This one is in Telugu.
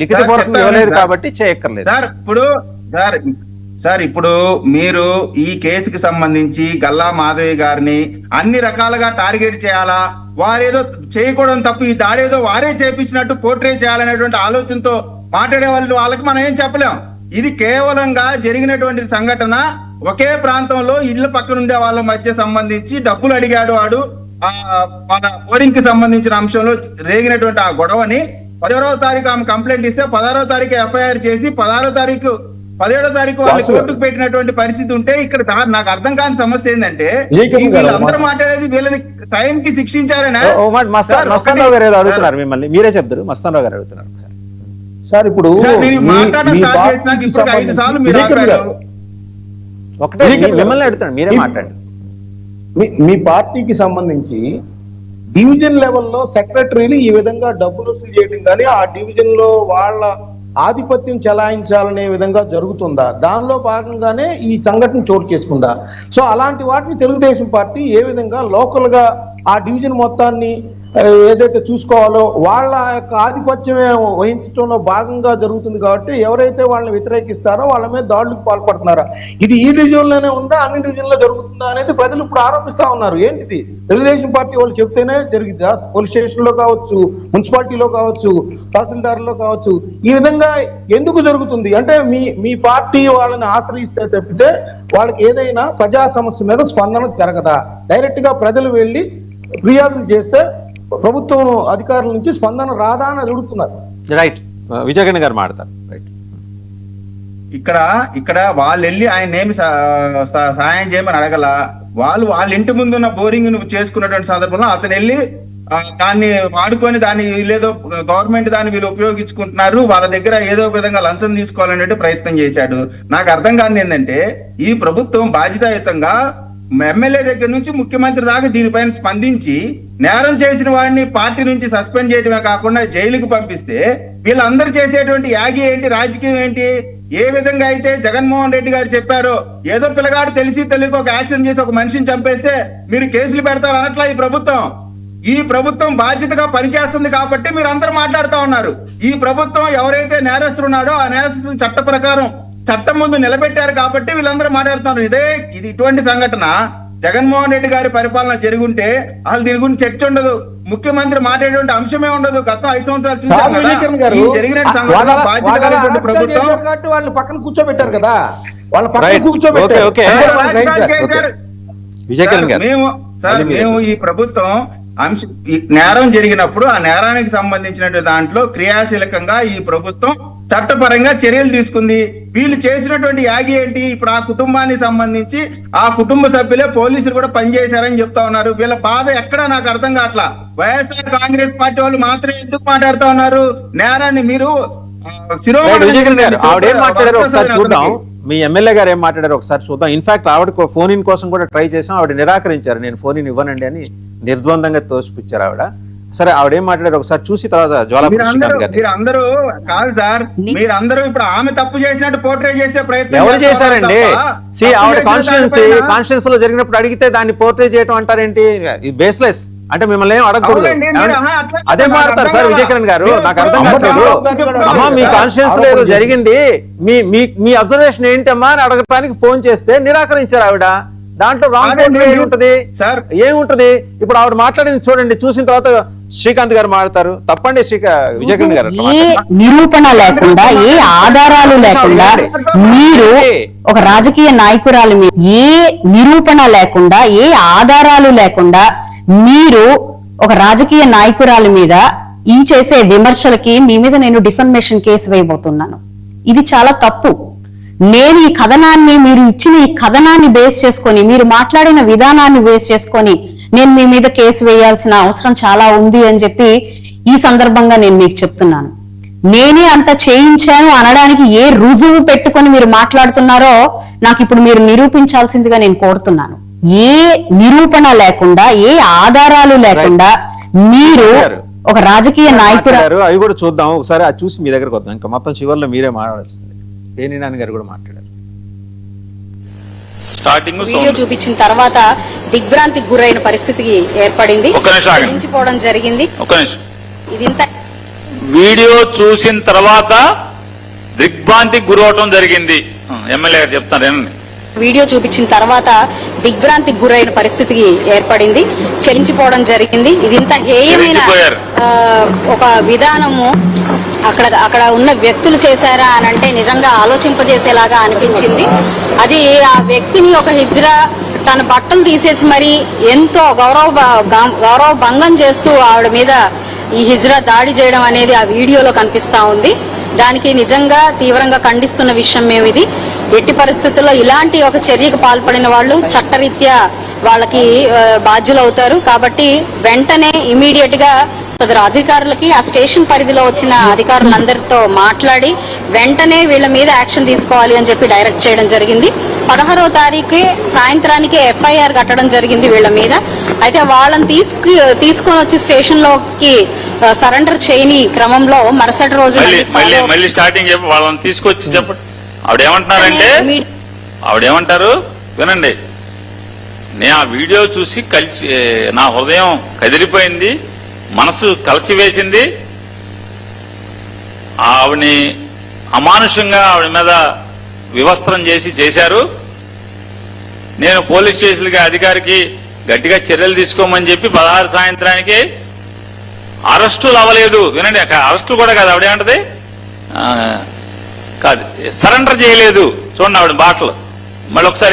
లిఖితపూర్వకంగా ఇవ్వలేదు కాబట్టి చేయక్కర్లేదు సార్. ఇప్పుడు మీరు ఈ కేసుకి సంబంధించి గల్లా మాధవి గారిని అన్ని రకాలుగా టార్గెట్ చేయాలా, వారేదో చేయకూడదు తప్పు, ఈ దాడేదో వారే చేపించినట్టు పోర్ట్రే చేయాలనేటువంటి ఆలోచనతో మాట్లాడే వాళ్ళకి మనం ఏం చెప్పలేం. ఇది కేవలంగా జరిగినటువంటి సంఘటన. ఒకే ప్రాంతంలో ఇళ్ల పక్కన ఉండే వాళ్ళ మధ్య సంబంధించి డబ్బులు అడిగాడు వాడు, మన బోరింగ్ కి సంబంధించిన అంశంలో రేగినటువంటి ఆ గొడవని 16వ తారీఖు ఆమె కంప్లైంట్ ఇస్తే 16వ తారీఖు ఎఫ్ఐఆర్ చేసి 17వ తారీఖు వాళ్ళు కోర్టుకు పెట్టినటువంటి పరిస్థితి ఉంటే, ఇక్కడ నాకు అర్థం కాని సమస్య ఏంటంటే వీళ్ళందరూ మాట్లాడేది వీళ్ళని టైం కి శిక్షించారని. మస్తానరావు గారు ఏదో అడుగుతున్నారు, మిమ్మల్ని మీరే చెప్తారు. మస్తానరావు గారు అడుగుతున్నారు సార్. ఇప్పుడు ఒకటే మిమ్మల్ని అడుగుతున్నాను, మీరే మాట్లాడండి. మీ పార్టీకి సంబంధించి డివిజన్ లెవెల్లో సెక్రటరీని ఈ విధంగా డబ్బులు వసూలు చేయడం కానీ ఆ డివిజన్ లో వాళ్ళ ఆధిపత్యం చెలాయించాలనే విధంగా జరుగుతుందా? దానిలో భాగంగానే ఈ సంఘటన చోటు చేసుకుందా? సో అలాంటి వాటిని తెలుగుదేశం పార్టీ ఏ విధంగా లోకల్ గా ఆ డివిజన్ మొత్తాన్ని ఏదైతే చూసుకోవాలో వాళ్ళ యొక్క ఆధిపత్యమే వహించడంలో భాగంగా జరుగుతుంది కాబట్టి ఎవరైతే వాళ్ళని వ్యతిరేకిస్తారో వాళ్ళ మీద దాడులకు పాల్పడుతున్నారా? ఇది ఈ డివిజన్ లోనే ఉందా, అన్ని డివిజన్ లో జరుగుతుందా అనేది ప్రజలు ఇప్పుడు ఆరోపిస్తా ఉన్నారు. ఏంటిది తెలుగుదేశం పార్టీ వాళ్ళు చెప్తేనే జరిగిందా? పోలీస్ స్టేషన్ లో కావచ్చు, మున్సిపాలిటీలో కావచ్చు, తహసీల్దార్లో కావచ్చు, ఈ విధంగా ఎందుకు జరుగుతుంది అంటే మీ పార్టీ వాళ్ళని ఆశ్రయిస్తే తప్పితే వాళ్ళకి ఏదైనా ప్రజా సమస్య మీద స్పందన జరగదా? డైరెక్ట్ గా ప్రజలు వెళ్ళి ఫిర్యాదులు చేస్తే ప్రభుత్వం అధికారుల నుంచి స్పందన రాదా అని అడుగుతున్నారు. రైట్, విజయగణ గారు మాట్లాడతారు. రైట్, ఇక్కడ వాళ్ళు వెళ్ళి ఆయన ఏమి సహాయం చేయమని అడగల. వాళ్ళ ఇంటి ముందున్న బోరింగ్ ను చేసుకున్నటువంటి సందర్భంలో అతను వెళ్ళి దాన్ని వాడుకొని దాన్ని వీళ్ళేదో గవర్నమెంట్ దాన్ని వీళ్ళు ఉపయోగించుకుంటున్నారు, వాళ్ళ దగ్గర ఏదో ఒక విధంగా లంచం తీసుకోవాలనే ప్రయత్నం చేశాడు. నాకు అర్థం కాని ఏంటంటే ఈ ప్రభుత్వం బాధ్యతాయుతంగా ఎమ్మెల్యే దగ్గర నుంచి ముఖ్యమంత్రి దాకా దీనిపైన స్పందించి నేరం చేసిన వాడిని పార్టీ నుంచి సస్పెండ్ చేయడమే కాకుండా జైలుకు పంపిస్తే వీళ్ళందరూ చేసేటువంటి యాగి ఏంటి, రాజకీయం ఏంటి? ఏ విధంగా అయితే జగన్మోహన్ రెడ్డి గారు చెప్పారో ఏదో పిల్లగాడు తెలియక ఒక యాక్సిడెంట్ చేసి ఒక మనిషిని చంపేస్తే మీరు కేసులు పెడతారు అనట్లా ఈ ప్రభుత్వం బాధ్యతగా పనిచేస్తుంది కాబట్టి మీరు అందరూ మాట్లాడుతూ ఉన్నారు. ఈ ప్రభుత్వం ఎవరైతే నేరస్తుడు ఉన్నాడో ఆ నేరస్తుని చట్ట ప్రకారం చట్టం ముందు నిలబెట్టారు కాబట్టి వీళ్ళందరూ మాట్లాడుతున్నారు. ఇది ఇటువంటి సంఘటన జగన్మోహన్ రెడ్డి గారి పరిపాలన జరుగుంటే అసలు దీని గురించి చర్చ ఉండదు, ముఖ్యమంత్రి మాట్లాడేటువంటి అంశమే ఉండదు. గత 5 సంవత్సరాలు చూసాం జరిగిన ప్రభుత్వం వాళ్ళు పక్కన కూర్చోబెట్టారు కదా, వాళ్ళ పక్కన కూర్చోబెట్టారు. మేము ఈ ప్రభుత్వం నేరం జరిగినప్పుడు ఆ నేరానికి సంబంధించిన దాంట్లో క్రియాశీలకంగా ఈ ప్రభుత్వం చట్టపరంగా చర్యలు తీసుకుంది. వీళ్ళు చేసినటువంటి యాగి ఏంటి? ఇప్పుడు ఆ కుటుంబానికి సంబంధించి ఆ కుటుంబ సభ్యులే పోలీసులు కూడా పనిచేశారని చెప్తా ఉన్నారు. వీళ్ళ బాధ ఎక్కడా నాకు అర్థం కావట్లా. వైఎస్ఆర్ కాంగ్రెస్ పార్టీ వాళ్ళు మాత్రమే ఎందుకు మాట్లాడుతూ ఉన్నారు? నేరాన్ని మీరు ఆవిడేం మాట్లాడారు ఒకసారి చూద్దాం. మీ ఎమ్మెల్యే గారు ఏం మాట్లాడారు ఒకసారి చూద్దాం. ఇన్ఫాక్ట్ ఆవిడ ఫోన్ ఇన్ కోసం కూడా ట్రై చేసాం, ఆవిడ నిరాకరించారు. నేను ఫోన్ ఇన్ ఇవ్వనండి అని నిర్ద్వందంగా తోసిపుచ్చారు ఆవిడ. సరే, ఆవిడేం మాట్లాడారు ఒకసారి చూసి తర్వాత మీరందరూ ఇప్పుడు ఆమె తప్పు చేసినట్టు పోర్ట్రే చేసే ప్రయత్నం ఎవరు చేశారండి? ఆవిడ కాన్స్టిట్యూన్స్ లో జరిగినప్పుడు అడిగితే దాన్ని పోర్ట్రే చేయడం అంటారేంటి? ఇది బేస్లెస్. అంటే మిమ్మల్ని ఏం అడగకూడదు. అదే మారుతారు సార్ విజయకిరణ్ గారు, నాకు అర్థం కావట్లేదు. అమ్మా మీ కాన్స్టిట్యూన్స్ లో ఏదో జరిగింది, మీ అబ్జర్వేషన్ ఏంటమ్మా అని అడగటానికి ఫోన్ చేస్తే నిరాకరించారు ఆవిడ. దాంట్లో రాంగ్ ఏముంటది సార్? ఏముంటది? ఇప్పుడు ఆవిడ మాట్లాడింది చూడండి, చూసిన తర్వాత శ్రీకాంత్ గారు మాట్లాడతారు. తప్పండి విజయకిరణ్ గారు. ఏ నిరూపణ లేకుండా, ఏ ఆధారాలు లేకుండా మీరు ఒక రాజకీయ నాయకురాలు మీద ఏ నిరూపణ లేకుండా, ఏ ఆధారాలు లేకుండా మీరు ఒక రాజకీయ నాయకురాలి మీద ఈ చేసే విమర్శలకి మీ మీద నేను డిఫర్మేషన్ కేసు వేయబోతున్నాను. ఇది చాలా తప్పు. నేను ఈ కథనాన్ని, మీరు ఇచ్చిన ఈ కథనాన్ని బేస్ చేసుకొని, మీరు మాట్లాడిన విధానాన్ని బేస్ చేసుకొని నేను మీ మీద కేసు వేయాల్సిన అవసరం చాలా ఉంది అని చెప్పి ఈ సందర్భంగా నేను మీకు చెప్తున్నాను. నేనే అంత చేయించాను అనడానికి ఏ రుజువు పెట్టుకొని మీరు మాట్లాడుతున్నారో నాకు ఇప్పుడు మీరు నిరూపించాల్సిందిగా నేను కోరుతున్నాను. ఏ నిరూపణ లేకుండా, ఏ ఆధారాలు లేకుండా మీరు ఒక రాజకీయ నాయకుడు. అవి కూడా చూద్దాం ఒకసారి, అది చూసి మీ దగ్గరకు వద్దాం. ఇంకా మొత్తం చివరిలో మీరే మాట్లాడాల్సింది. పేర్ని నాని గారు కూడా మాట్లాడారు. వీడియో చూపించిన తర్వాత దిగ్భ్రాంతికి గురైన పరిస్థితికి ఏర్పడింది, చెల్లించిపోవడం జరిగింది. వీడియో చూసిన తర్వాత దిగ్భ్రాంతికి గురవటం జరిగింది. ఎమ్మెల్యే గారు చెప్తారు ఏనండి. వీడియో చూపించిన తర్వాత దిగ్భ్రాంతికి గురైన పరిస్థితికి ఏర్పడింది, చెలించిపోవడం జరిగింది. ఇది ఇంత హేయమైన ఒక విధానము అక్కడ ఉన్న వ్యక్తులు చేశారా అని అంటే నిజంగా ఆలోచింపజేసేలాగా అనిపించింది. అది ఆ వ్యక్తిని ఒక హిజ్రా తన బట్టలు తీసేసి మరి ఎంతో గౌరవ భంగం చేస్తూ ఆవిడ మీద ఈ హిజ్రా దాడి చేయడం అనేది ఆ వీడియోలో కనిపిస్తా ఉంది. దానికి నిజంగా తీవ్రంగా ఖండిస్తున్న విషయం మేము ఇది. ఎట్టి పరిస్థితుల్లో ఇలాంటి ఒక చర్యకు పాల్పడిన వాళ్ళు చట్టరీత్యా వాళ్ళకి బాధ్యులవుతారు. కాబట్టి వెంటనే ఇమీడియట్ గా సదరు అధికారులకి ఆ స్టేషన్ పరిధిలో వచ్చిన అధికారులందరితో మాట్లాడి వెంటనే వీళ్ళ మీద యాక్షన్ తీసుకోవాలి అని చెప్పి డైరెక్ట్ చేయడం జరిగింది. 16వ తారీఖు సాయంత్రానికి FIR కట్టడం జరిగింది వీళ్ళ మీద. అయితే వాళ్ళని తీసుకొని వచ్చి స్టేషన్ లోకి సరెండర్ చేయని క్రమంలో మరుసటి రోజు మళ్ళీ స్టార్టింగ్ చెప్పి వాళ్ళని తీసుకొచ్చి చెప్పండి. ఆవిడేమంటారు వినండి. నేను ఆ వీడియో చూసి నా హృదయం కదిలిపోయింది, మనసు కలిచివేసింది. ఆవిడని అమానుషంగా ఆవిడ మీద వివస్త్రం చేశారు. నేను పోలీస్ స్టేషన్కి అధికారికి గట్టిగా చర్యలు తీసుకోమని చెప్పి 16 సాయంత్రానికి అరెస్టులు అవ్వలేదు. వినండి, అరెస్టులు కూడా కాదు, ఆవిడేమంటది కాదు, సరెండర్ చేయలేదు. చూడండి ఆవిడ బాటలు మళ్ళీ ఒకసారి